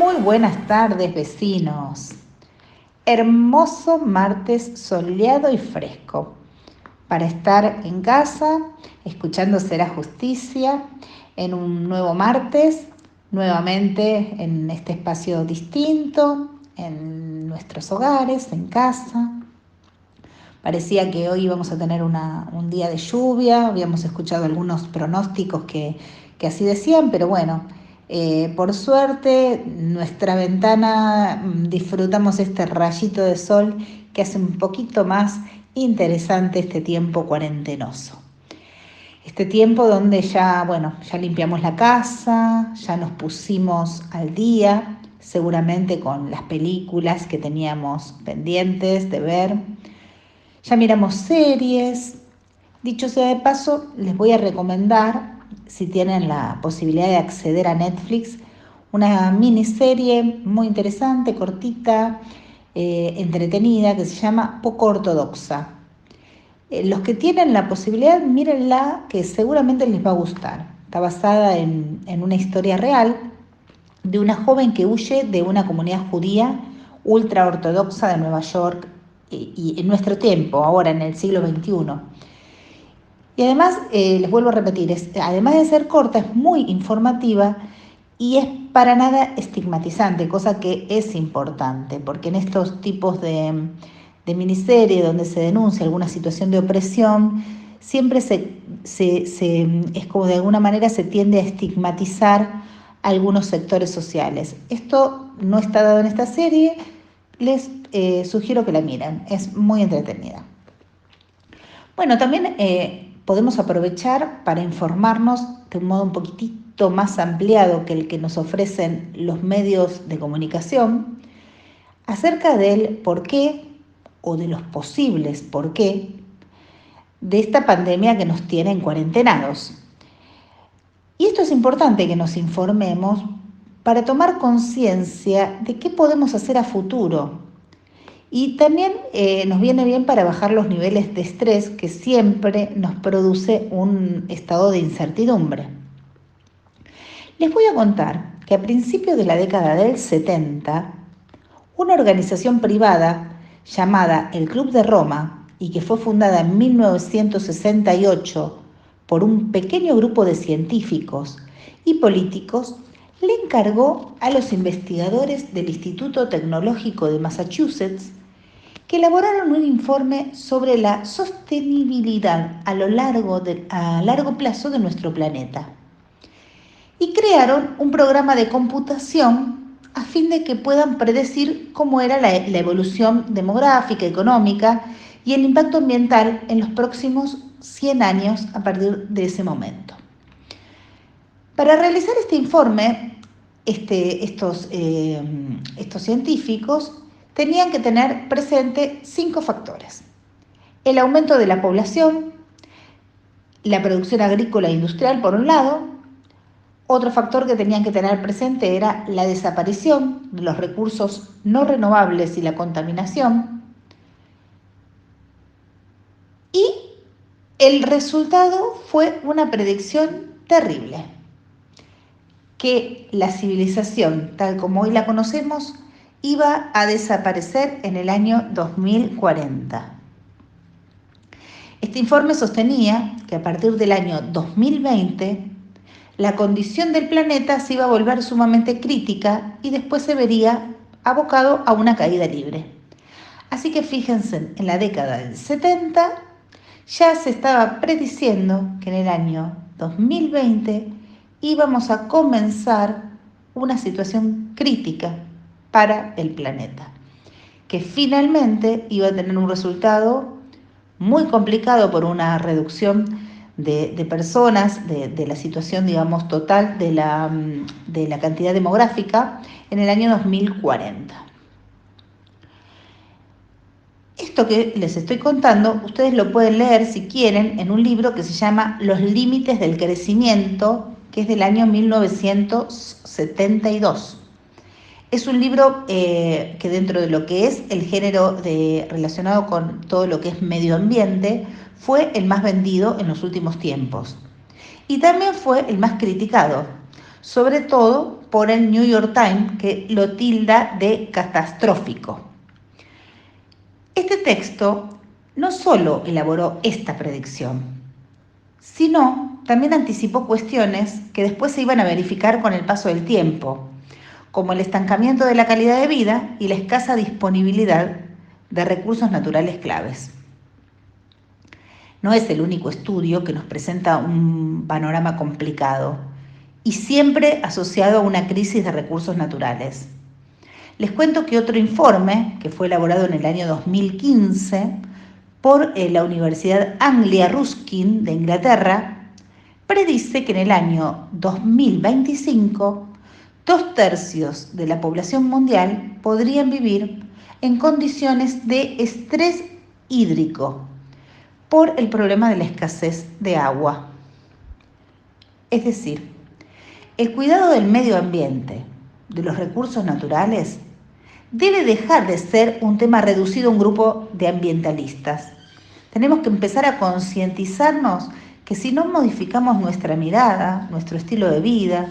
Muy buenas tardes, vecinos. Hermoso martes soleado y fresco para estar en casa, escuchando Será Justicia, en un nuevo martes, nuevamente en este espacio distinto, en nuestros hogares, en casa. Parecía que hoy íbamos a tener un día de lluvia, habíamos escuchado algunos pronósticos que así decían, pero bueno, por suerte, nuestra ventana disfrutamos este rayito de sol que hace un poquito más interesante este tiempo cuarentenoso. Este tiempo donde ya limpiamos la casa, ya nos pusimos al día, seguramente con las películas que teníamos pendientes de ver. Ya miramos series. Dicho sea de paso, les voy a recomendar, si tienen la posibilidad de acceder a Netflix, una miniserie muy interesante, cortita, entretenida, que se llama Poco Ortodoxa. Los que tienen la posibilidad, mírenla, que seguramente les va a gustar. Está basada en una historia real de una joven que huye de una comunidad judía ultra ortodoxa de Nueva York y en nuestro tiempo, ahora en el siglo XXI. Y además, les vuelvo a repetir, además de ser corta, es muy informativa y es para nada estigmatizante, cosa que es importante, porque en estos tipos de miniserie donde se denuncia alguna situación de opresión, siempre es como de alguna manera se tiende a estigmatizar algunos sectores sociales. Esto no está dado en esta serie, les sugiero que la miren, es muy entretenida. Bueno, también podemos aprovechar para informarnos de un modo un poquitito más ampliado que el que nos ofrecen los medios de comunicación acerca del por qué o de los posibles por qué de esta pandemia que nos tiene en cuarentenados. Y esto es importante que nos informemos para tomar conciencia de qué podemos hacer a futuro. Y también nos viene bien para bajar los niveles de estrés que siempre nos produce un estado de incertidumbre. Les voy a contar que a principios de la década del 70, una organización privada llamada el Club de Roma y que fue fundada en 1968 por un pequeño grupo de científicos y políticos, le encargó a los investigadores del Instituto Tecnológico de Massachusetts que elaboraron un informe sobre la sostenibilidad a largo plazo de nuestro planeta y crearon un programa de computación a fin de que puedan predecir cómo era la evolución demográfica, económica y el impacto ambiental en los próximos 100 años a partir de ese momento. Para realizar este informe, estos científicos tenían que tener presente 5 factores: el aumento de la población, la producción agrícola e industrial por un lado. Otro factor que tenían que tener presente era la desaparición de los recursos no renovables y la contaminación. Y el resultado fue una predicción terrible, que la civilización, tal como hoy la conocemos, iba a desaparecer en el año 2040. Este informe sostenía que a partir del año 2020, la condición del planeta se iba a volver sumamente crítica y después se vería abocado a una caída libre. Así que fíjense, en la década del 70 ya se estaba prediciendo que en el año 2020 íbamos a comenzar una situación crítica para el planeta, que finalmente iba a tener un resultado muy complicado por una reducción de personas, de la situación, digamos, total de la cantidad demográfica en el año 2040. Esto que les estoy contando, ustedes lo pueden leer si quieren en un libro que se llama Los límites del crecimiento, que es del año 1972. Es un libro que dentro de lo que es el género relacionado con todo lo que es medio ambiente, fue el más vendido en los últimos tiempos. Y también fue el más criticado, sobre todo por el New York Times, que lo tilda de catastrófico. Este texto no solo elaboró esta predicción, sino también anticipó cuestiones que después se iban a verificar con el paso del tiempo, como el estancamiento de la calidad de vida y la escasa disponibilidad de recursos naturales claves. No es el único estudio que nos presenta un panorama complicado y siempre asociado a una crisis de recursos naturales. Les cuento que otro informe, que fue elaborado en el año 2015 por la Universidad Anglia Ruskin de Inglaterra, predice que en el año 2025 2/3 de la población mundial podrían vivir en condiciones de estrés hídrico por el problema de la escasez de agua. Es decir, el cuidado del medio ambiente, de los recursos naturales, debe dejar de ser un tema reducido a un grupo de ambientalistas. Tenemos que empezar a concientizarnos que si no modificamos nuestra mirada, nuestro estilo de vida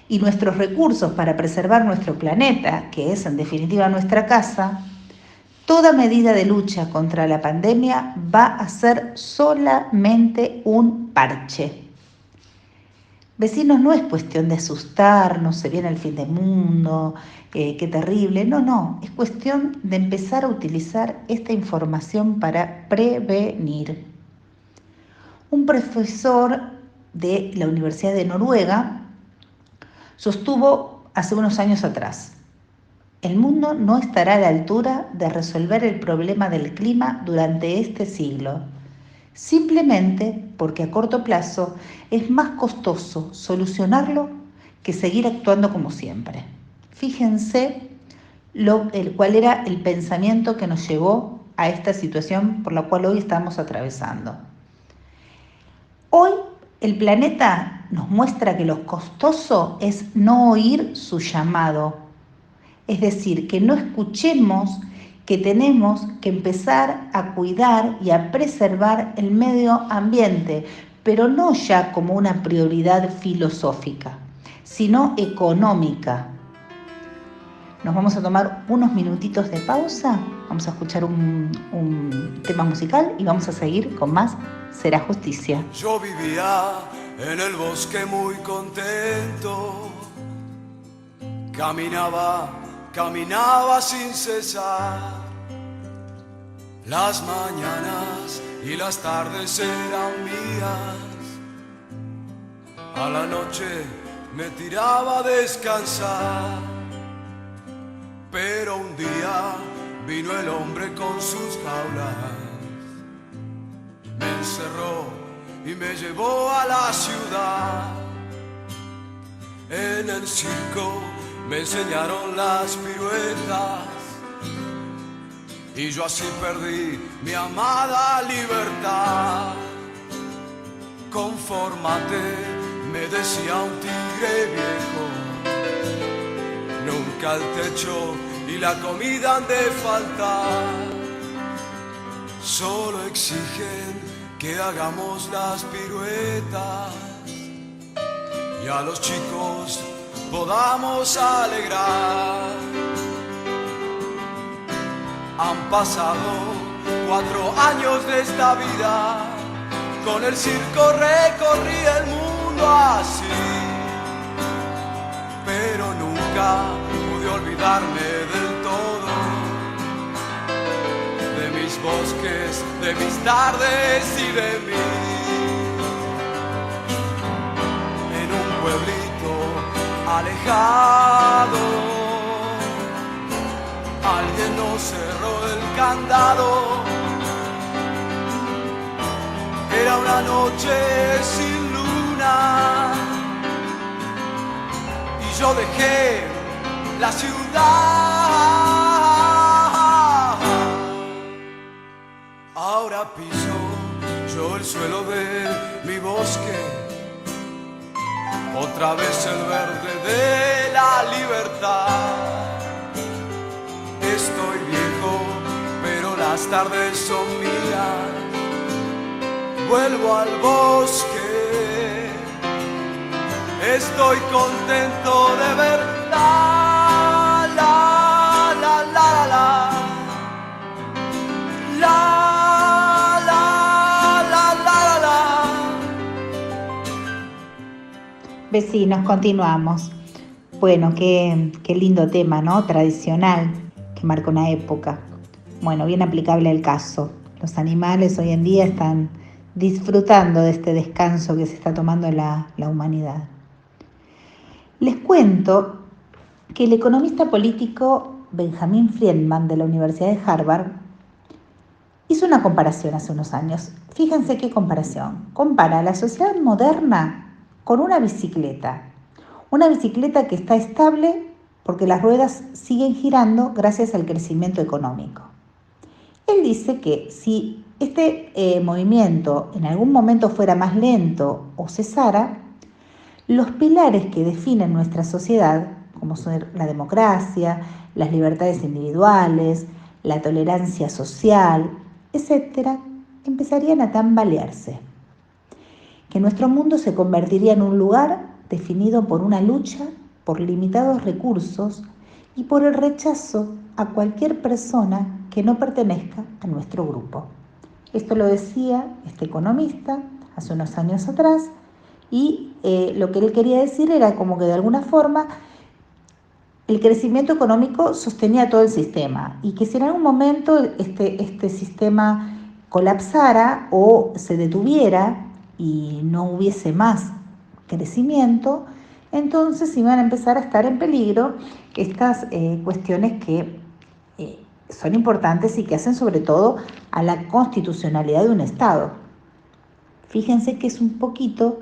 y nuestros recursos para preservar nuestro planeta, que es en definitiva nuestra casa, toda medida de lucha contra la pandemia va a ser solamente un parche. Vecinos, no es cuestión de asustarnos, se viene el fin del mundo, qué terrible. No, es cuestión de empezar a utilizar esta información para prevenir. Un profesor de la Universidad de Noruega sostuvo hace unos años atrás: el mundo no estará a la altura de resolver el problema del clima durante este siglo, simplemente porque a corto plazo es más costoso solucionarlo que seguir actuando como siempre. Fíjense cuál era el pensamiento que nos llevó a esta situación por la cual hoy estamos atravesando. Hoy el planeta nos muestra que lo costoso es no oír su llamado, es decir, que no escuchemos que tenemos que empezar a cuidar y a preservar el medio ambiente, pero no ya como una prioridad filosófica, sino económica. Nos vamos a tomar unos minutitos de pausa, vamos a escuchar un tema musical y vamos a seguir con más Será Justicia. Yo vivía en el bosque muy contento, caminaba sin cesar. Las mañanas y las tardes eran mías. A la noche me tiraba a descansar. Pero un día vino el hombre con sus jaulas. Me encerró y me llevó a la ciudad. En el circo me enseñaron las piruetas y yo así perdí mi amada libertad. Confórmate, me decía un tigre viejo, nunca el techo y la comida han de faltar. Solo exigen que hagamos las piruetas y a los chicos podamos alegrar. Han pasado 4 años de esta vida, con el circo recorrí el mundo así, pero nunca pude olvidarme del todo, de mis bosques, de mis tardes y de mí. En un pueblito alejado, alguien nos cerró el candado. Era una noche sin luna y yo dejé la ciudad. Ahora piso yo el suelo de mi bosque, otra vez el verde de la libertad. Estoy viejo, pero las tardes son mías. Vuelvo al bosque, estoy contento de ver la, la, la, la, la, la, la, la, la, la. Vecinos, continuamos. Bueno, qué lindo tema, ¿no? Tradicional, que marca una época. Bueno, bien aplicable al caso. Los animales hoy en día están disfrutando de este descanso que se está tomando la humanidad. Les cuento que el economista político Benjamin Friedman de la Universidad de Harvard hizo una comparación hace unos años. Fíjense qué comparación. Compara la sociedad moderna con una bicicleta. Una bicicleta que está estable porque las ruedas siguen girando gracias al crecimiento económico. Él dice que si este movimiento en algún momento fuera más lento o cesara, los pilares que definen nuestra sociedad, como son la democracia, las libertades individuales, la tolerancia social, etc., empezarían a tambalearse. Que nuestro mundo se convertiría en un lugar definido por una lucha por limitados recursos y por el rechazo a cualquier persona que no pertenezca a nuestro grupo. Esto lo decía este economista hace unos años atrás y lo que él quería decir era como que de alguna forma el crecimiento económico sostenía todo el sistema y que si en algún momento este sistema colapsara o se detuviera y no hubiese más crecimiento, entonces iban a empezar a estar en peligro estas cuestiones que son importantes y que hacen sobre todo a la constitucionalidad de un Estado. Fíjense que es un poquito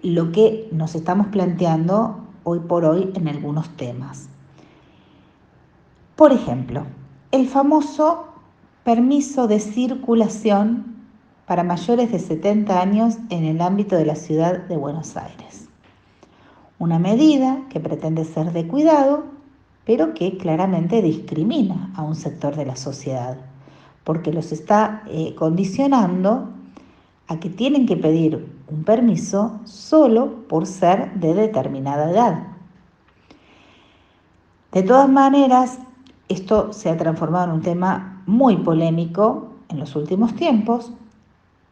lo que nos estamos planteando hoy por hoy en algunos temas. Por ejemplo, el famoso permiso de circulación para mayores de 70 años en el ámbito de la ciudad de Buenos Aires. Una medida que pretende ser de cuidado, pero que claramente discrimina a un sector de la sociedad, porque los está condicionando a que tienen que pedir un permiso solo por ser de determinada edad. De todas maneras, esto se ha transformado en un tema muy polémico en los últimos tiempos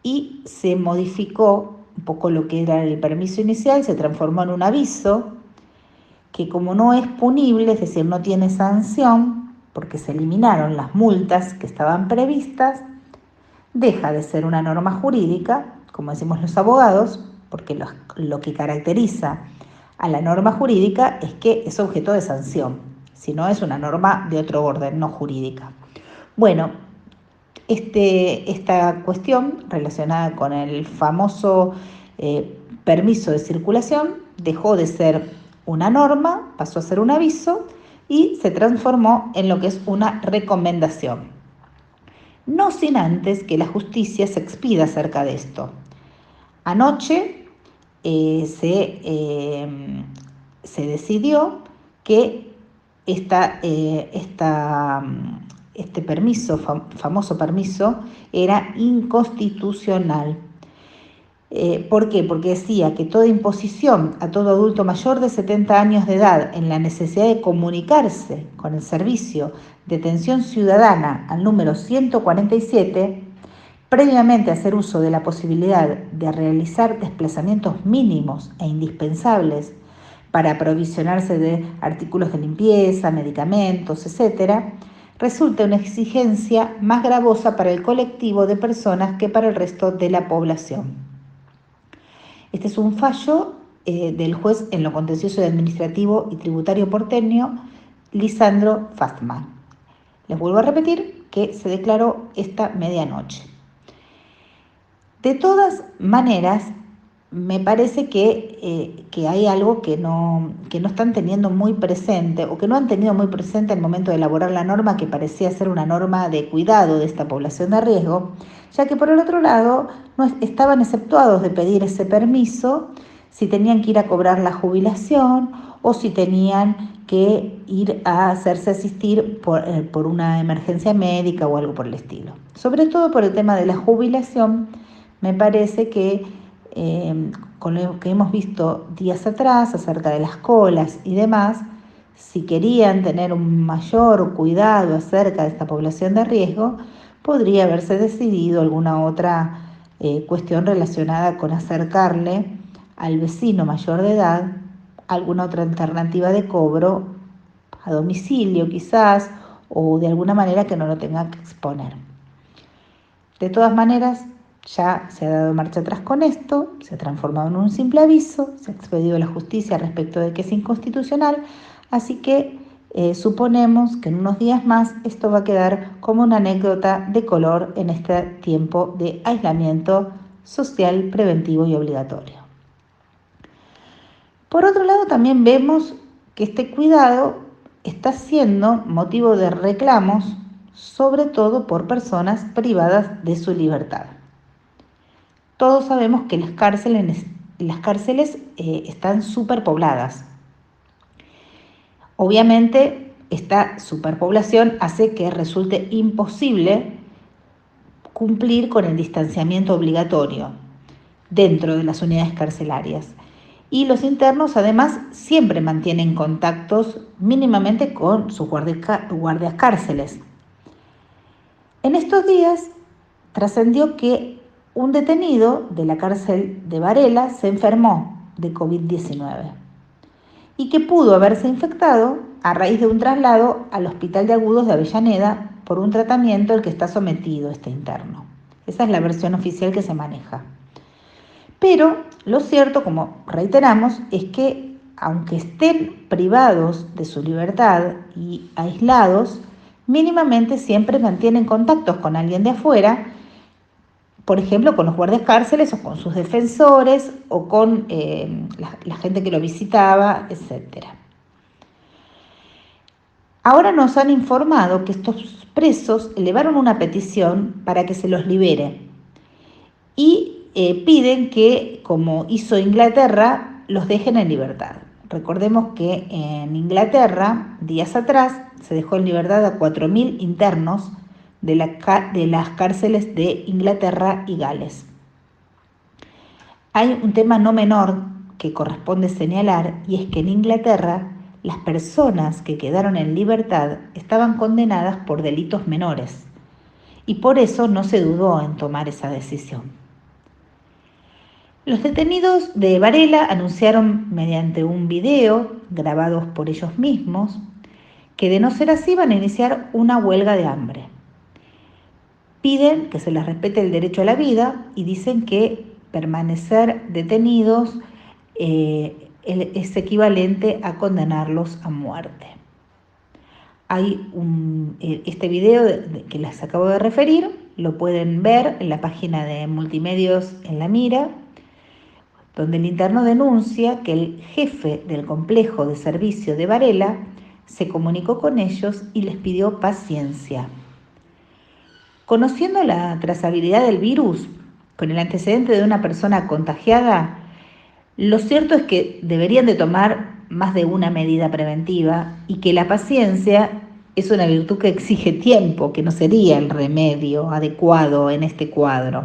y se modificó un poco lo que era el permiso inicial, se transformó en un aviso que como no es punible, es decir, no tiene sanción, porque se eliminaron las multas que estaban previstas, deja de ser una norma jurídica, como decimos los abogados, porque lo que caracteriza a la norma jurídica es que es objeto de sanción, si no es una norma de otro orden, no jurídica. Bueno, esta cuestión relacionada con el famoso permiso de circulación dejó de ser una norma, pasó a ser un aviso y se transformó en lo que es una recomendación. No sin antes que la justicia se expida acerca de esto. Anoche se decidió que este permiso, famoso permiso, era inconstitucional. ¿Por qué? Porque decía que toda imposición a todo adulto mayor de 70 años de edad en la necesidad de comunicarse con el servicio de atención ciudadana al número 147, previamente a hacer uso de la posibilidad de realizar desplazamientos mínimos e indispensables para aprovisionarse de artículos de limpieza, medicamentos, etc., resulta una exigencia más gravosa para el colectivo de personas que para el resto de la población. Este es un fallo del juez en lo contencioso y administrativo y tributario porteño, Lisandro Fastman. Les vuelvo a repetir que se declaró esta medianoche. De todas maneras, me parece que hay algo que no están teniendo muy presente o que no han tenido muy presente al momento de elaborar la norma, que parecía ser una norma de cuidado de esta población de riesgo, ya que por el otro lado no estaban exceptuados de pedir ese permiso si tenían que ir a cobrar la jubilación o si tenían que ir a hacerse asistir por una emergencia médica o algo por el estilo. Sobre todo por el tema de la jubilación, me parece que con lo que hemos visto días atrás acerca de las colas y demás, si querían tener un mayor cuidado acerca de esta población de riesgo, podría haberse decidido alguna otra cuestión relacionada con acercarle al vecino mayor de edad alguna otra alternativa de cobro a domicilio quizás, o de alguna manera que no lo tenga que exponer. De todas maneras, ya se ha dado marcha atrás con esto, se ha transformado en un simple aviso, se ha expedido a la justicia respecto de que es inconstitucional, así que suponemos que en unos días más esto va a quedar como una anécdota de color en este tiempo de aislamiento social, preventivo y obligatorio. Por otro lado, también vemos que este cuidado está siendo motivo de reclamos, sobre todo por personas privadas de su libertad. Todos sabemos que las cárceles están superpobladas. Obviamente, esta superpoblación hace que resulte imposible cumplir con el distanciamiento obligatorio dentro de las unidades carcelarias. Y los internos además siempre mantienen contactos mínimamente con sus guardias cárceles. En estos días trascendió que un detenido de la cárcel de Varela se enfermó de COVID-19 y que pudo haberse infectado a raíz de un traslado al Hospital de Agudos de Avellaneda por un tratamiento al que está sometido este interno. Esa es la versión oficial que se maneja. Pero lo cierto, como reiteramos, es que aunque estén privados de su libertad y aislados, mínimamente siempre mantienen contactos con alguien de afuera, por ejemplo, con los guardias cárceles o con sus defensores o con la gente que lo visitaba, etc. Ahora nos han informado que estos presos elevaron una petición para que se los libere y piden que, como hizo Inglaterra, los dejen en libertad. Recordemos que en Inglaterra, días atrás, se dejó en libertad a 4.000 internos de las cárceles de Inglaterra y Gales. Hay un tema no menor que corresponde señalar, y es que en Inglaterra las personas que quedaron en libertad estaban condenadas por delitos menores, y por eso no se dudó en tomar esa decisión. Los detenidos de Varela anunciaron mediante un video grabados por ellos mismos que, de no ser así, van a iniciar una huelga de hambre. Piden que se les respete el derecho a la vida y dicen que permanecer detenidos es equivalente a condenarlos a muerte. Hay este video que les acabo de referir, lo pueden ver en la página de Multimedios en La Mira, donde el interno denuncia que el jefe del complejo de servicio de Varela se comunicó con ellos y les pidió paciencia. Conociendo la trazabilidad del virus, con el antecedente de una persona contagiada, lo cierto es que deberían de tomar más de una medida preventiva y que la paciencia es una virtud que exige tiempo, que no sería el remedio adecuado en este cuadro.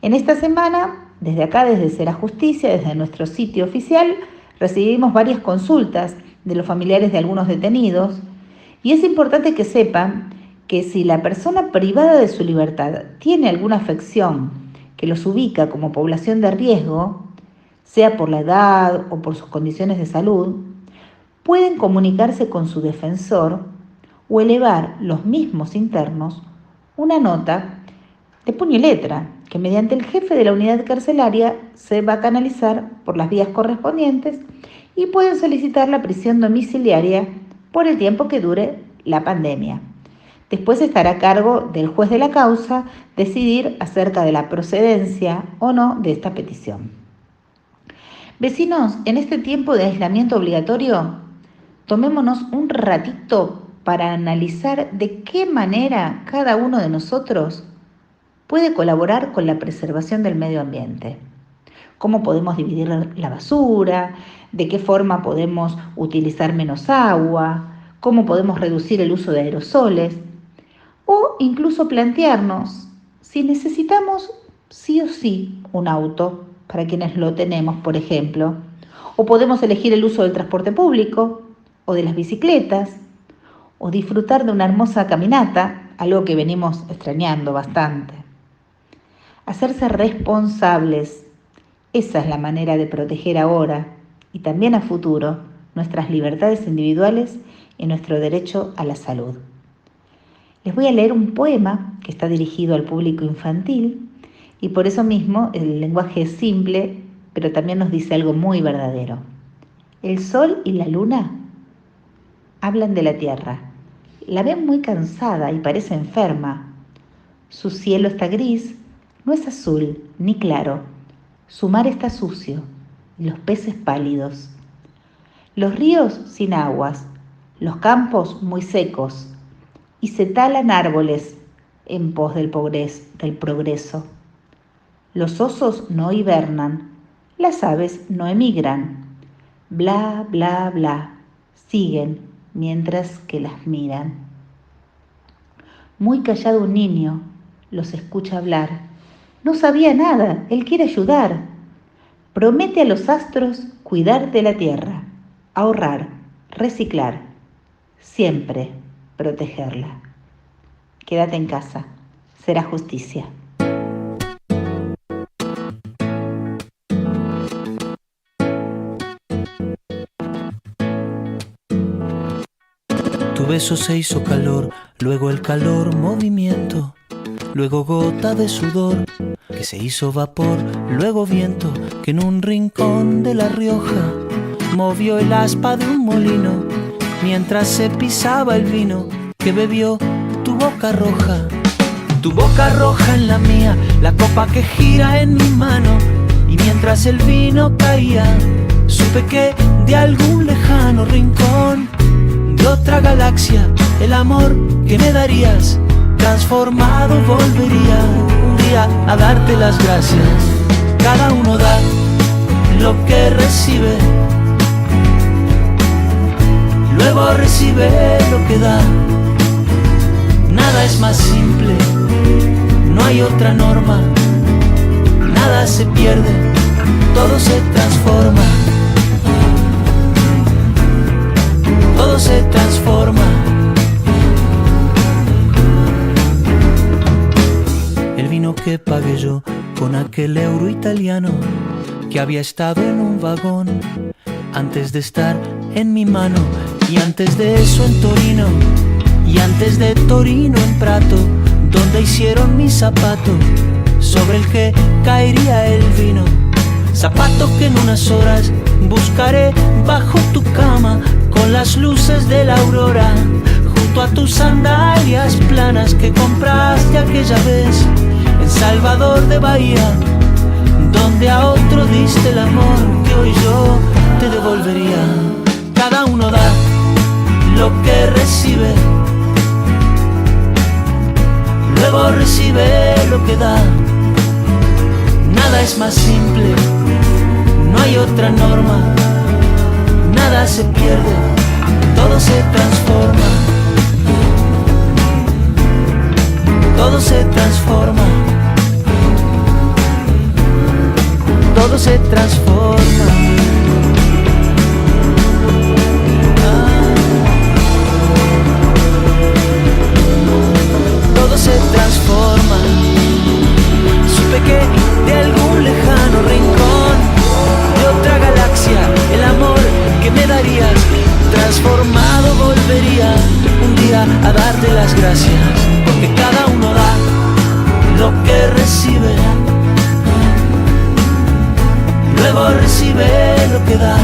En esta semana, desde acá, desde Será Justicia, desde nuestro sitio oficial, recibimos varias consultas de los familiares de algunos detenidos, y es importante que sepan que si la persona privada de su libertad tiene alguna afección que los ubica como población de riesgo, sea por la edad o por sus condiciones de salud, pueden comunicarse con su defensor o elevar los mismos internos una nota de puño y letra que mediante el jefe de la unidad carcelaria se va a canalizar por las vías correspondientes y pueden solicitar la prisión domiciliaria por el tiempo que dure la pandemia. Después estará a cargo del juez de la causa decidir acerca de la procedencia o no de esta petición. Vecinos, en este tiempo de aislamiento obligatorio, tomémonos un ratito para analizar de qué manera cada uno de nosotros puede colaborar con la preservación del medio ambiente. ¿Cómo podemos dividir la basura? ¿De qué forma podemos utilizar menos agua? ¿Cómo podemos reducir el uso de aerosoles? O incluso plantearnos si necesitamos sí o sí un auto para quienes lo tenemos, por ejemplo. O podemos elegir el uso del transporte público o de las bicicletas, o disfrutar de una hermosa caminata, algo que venimos extrañando bastante. Hacerse responsables, esa es la manera de proteger ahora y también a futuro nuestras libertades individuales y nuestro derecho a la salud. Les voy a leer un poema que está dirigido al público infantil y por eso mismo el lenguaje es simple, pero también nos dice algo muy verdadero. El sol y la luna hablan de la tierra. La ven muy cansada y parece enferma. Su cielo está gris, no es azul ni claro. Su mar está sucio y los peces pálidos. Los ríos sin aguas, los campos muy secos, y se talan árboles en pos del progreso. Los osos no hibernan, las aves no emigran. Bla, bla, bla, siguen mientras que las miran. Muy callado un niño los escucha hablar. No sabía nada, él quiere ayudar. Promete a los astros cuidar de la tierra, ahorrar, reciclar, siempre protegerla. Quédate en casa, será justicia. Tu beso se hizo calor, luego el calor movimiento, luego gota de sudor que se hizo vapor, luego viento que en un rincón de La Rioja movió el aspa de un molino mientras se pisaba el vino que bebió tu boca roja en la mía, la copa que gira en mi mano, y mientras el vino caía supe que de algún lejano rincón de otra galaxia el amor que me darías transformado volvería un día a darte las gracias. Cada uno da lo que recibe, luego recibe lo que da. Nada es más simple, no hay otra norma. Nada se pierde, todo se transforma. Todo se transforma. El vino que pagué yo con aquel euro italiano que había estado en un vagón antes de estar en mi mano, y antes de eso en Torino, y antes de Torino en Prato, donde hicieron mi zapato sobre el que caería el vino. Zapato que en unas horas buscaré bajo tu cama con las luces de la aurora, junto a tus sandalias planas que compraste aquella vez en Salvador de Bahía, donde a otro diste el amor que hoy yo te devolvería. Cada uno da lo que recibe, luego recibe lo que da. Nada es más simple, no hay otra norma. Nada se pierde, todo se transforma. Todo se transforma. Todo se transforma. Todo se transforma. Supe que de algún lejano rincón de otra galaxia el amor que me darías transformado volvería un día a darte las gracias, porque cada uno da lo que recibe, luego recibe lo que da.